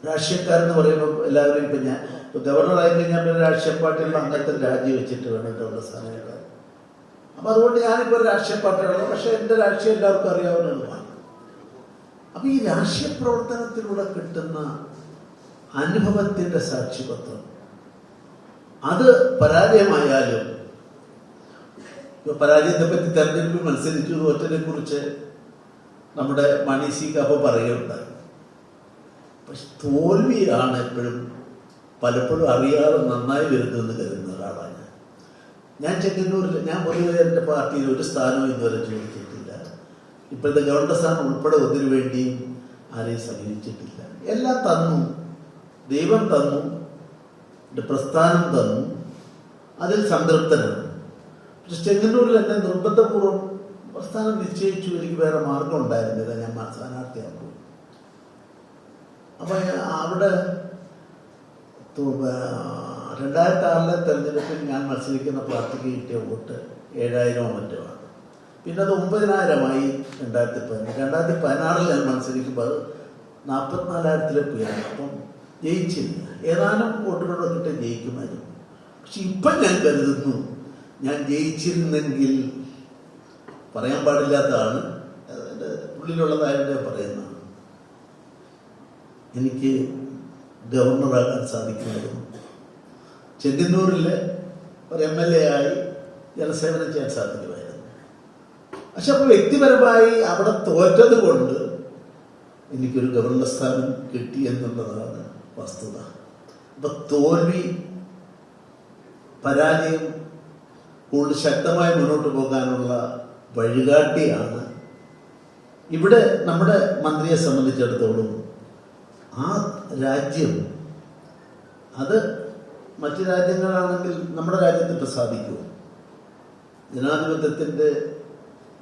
രാഷ്ട്രീയക്കാരെന്ന് പറയുമ്പോൾ എല്ലാവരും ഇപ്പം ഞാൻ ഗവർണറായി കഴിഞ്ഞാൽ പിന്നെ രാഷ്ട്രീയ പാർട്ടികളുടെ അംഗത്തിൽ രാജിവെച്ചിട്ട് വേണം ഗവർണർ സ്ഥാനമെടുക്കാൻ. അപ്പം അതുകൊണ്ട് ഞാനിപ്പോൾ രാഷ്ട്രീയ പാർട്ടികളാണ്, പക്ഷേ എൻ്റെ രാഷ്ട്രീയം എല്ലാവർക്കും അറിയാവുന്നതുമാണ്. അപ്പം ഈ രാഷ്ട്രീയ പ്രവർത്തനത്തിലൂടെ കിട്ടുന്ന അനുഭവത്തിൻ്റെ സാക്ഷ്യപത്രം അത് പരാജയമായാലും, പരാജയത്തെ പറ്റി തെരഞ്ഞെടുപ്പിൽ മത്സരിച്ചു തോറ്റതിനെ കുറിച്ച് നമ്മുടെ മണി സി കാപ്പ പറയുകയുണ്ടായി. പക്ഷെ തോൽവിയാണ് എപ്പോഴും പലപ്പോഴും അറിയാതെ നന്നായി വരുന്നതെന്ന് കരുതുന്ന ഒരാളാണ് ഞാൻ. ചെങ്ങന്നൂരിൽ ഞാൻ പൊതുവെ എൻ്റെ പാർട്ടിയിൽ ഒരു സ്ഥാനവും ഇതുവരെ ചോദിച്ചിട്ടില്ല. ഇപ്പോഴത്തെ ഗവൺമെൻറ് സ്ഥാനം ഉൾപ്പെടെ ഒന്നിനു വേണ്ടിയും ആരെയും സമീപിച്ചിട്ടില്ല. എല്ലാം തന്നു, ദൈവം തന്നു, എൻ്റെ പ്രസ്ഥാനം തന്നു, അതിൽ സംതൃപ്തനാണ്. പക്ഷെ ചെങ്ങന്നൂരിൽ എന്നെ നിർബന്ധപൂർവ്വം പ്രസ്ഥാനം നിശ്ചയിച്ചു. എനിക്ക് വേറെ മാർഗം ഉണ്ടായിരുന്നില്ല, ഞാൻ സ്ഥാനാർത്ഥിയാകുമ്പോൾ. അപ്പം അവിടെ 2006 തെരഞ്ഞെടുപ്പിൽ ഞാൻ മത്സരിക്കുന്ന പാർട്ടിക്ക് കിട്ടിയ വോട്ട് 7000 മറ്റോ ആണ്. പിന്നെ അത് 9000 2016 ഞാൻ മത്സരിക്കുമ്പോൾ അത് 44,000 ഉയർന്നു. അപ്പം ജയിച്ചില്ല. ഏതാനും വോട്ടുകളൊക്കെ കിട്ടി ജയിക്കുമായിരുന്നു. പക്ഷെ ഇപ്പം ഞാൻ കരുതുന്നു, ഞാൻ ജയിച്ചിരുന്നെങ്കിൽ, പറയാൻ പാടില്ലാത്തതാണ്, എൻ്റെ ഉള്ളിലുള്ളതായതിൻ്റെ പറയുന്നതാണ്, എനിക്ക് ഗവർണറാകാൻ സാധിക്കുമായിരുന്നു. ചെങ്ങന്നൂരിലെ ഒരു MLA ആയി ജനസേവനം ചെയ്യാൻ സാധിക്കുമായിരുന്നു. പക്ഷെ അപ്പോൾ വ്യക്തിപരമായി അവിടെ തോറ്റത് കൊണ്ട് എനിക്കൊരു ഗവർണർ സ്ഥാനം കിട്ടി എന്നുള്ളതാണ് വസ്തുത. അപ്പം തോൽവി, പരാജയം കൂടുതൽ ശക്തമായി മുന്നോട്ട് പോകാനുള്ള വഴികാട്ടിയാണ്. ഇവിടെ നമ്മുടെ മന്ത്രിയെ സംബന്ധിച്ചിടത്തോളം ആ രാജ്യം, അത് മറ്റു രാജ്യങ്ങളാണെങ്കിൽ നമ്മുടെ രാജ്യത്ത് ഇപ്പോൾ സാധിക്കുമോ? ജനാധിപത്യത്തിൻ്റെ